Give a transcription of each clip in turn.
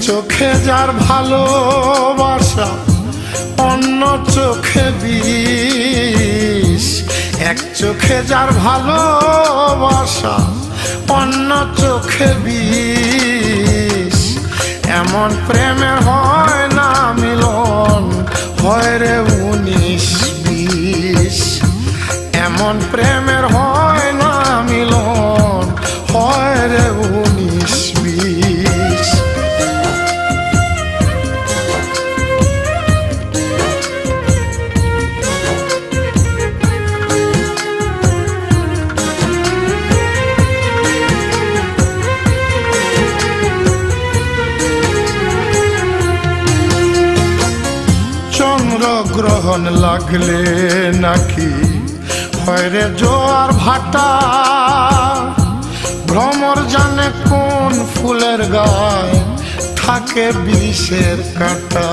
চোখে যার ভালোবাসা অন্য চোখে বিষ, এক চোখে যার ভালোবাসা অন্য চোখে বিষ। এমন প্রেমের হয় না মিলন, হয় রে 19-20। এমন প্রেমের হয় না মিলন, হয় রে 19-20। চন্দ্রগ্রহণ লাগলে নাকি হয় রে জোয়ার ভাটা, ভ্রমর জানে কোন ফুলের গায়ে থাকে বিষের কাঁটা।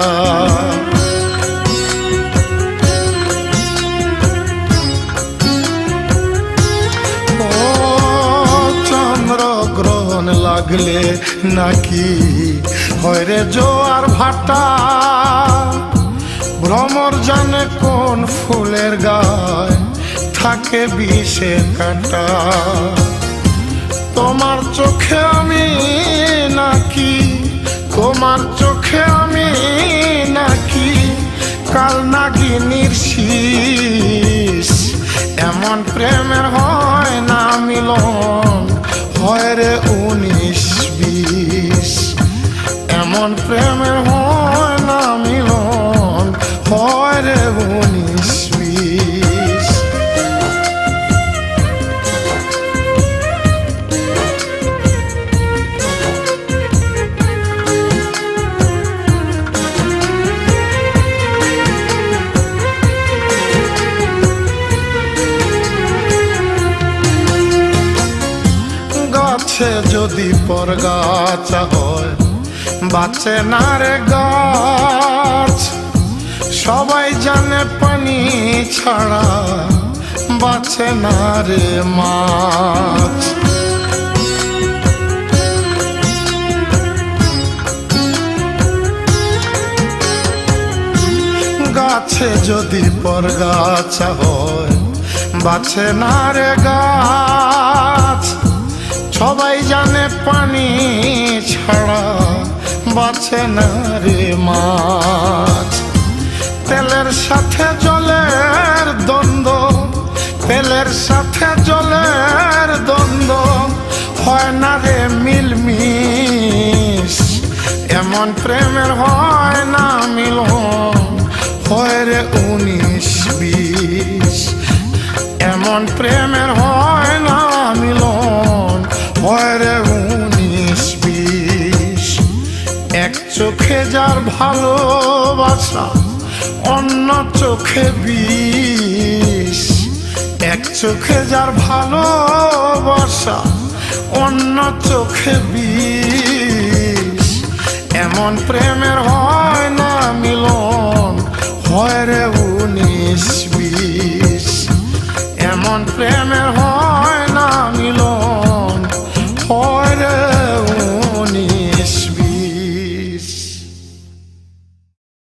ও চন্দ্রগ্রহণ লাগলে নাকি হয় রে জোয়ার ভাটা, ভ্রমর জানে কোন ফুলের গায়ে থাকে বিষের কাঁটা। তোমার চোখে আমি নাকি, তোমার চোখে আমি নাকি কাল নাগিনীর শীষ। এমন প্রেমের হয় না মিলন, হয় রে 19-20। এমন প্রেমের হয় না মিলন, হয় রে 19-20। গাছে যদি পরগাছা হয় বাঁচে না রে গাছ, সবাই জানে পানি ছাড়া বাঁচে না রে মাছ। গাছে যদি পরগাছা হয় বাঁচে না রে গাছ, সবাই জানে পানি ছাড়া বাঁচে না রে মাছ। তেলের সাথে জলের দ্বন্দ্ব, তেলের সাথে জলের দ্বন্দ্ব হয় না রে মিলমিশ। এমন প্রেমের হয় না মিলন, হয় রে 19-20। এমন প্রেমের হয় না মিলন, হয় রে 19-20। এক চোখে যার ভালোবাসা অন্য চোখে বিষ, এক চোখে যার ভালোবাসা অন্য চোখে বিষ। এমন প্রেমের হয় না মিলন, হয় রে 19-20। এমন প্রেমের হয় না মিলন,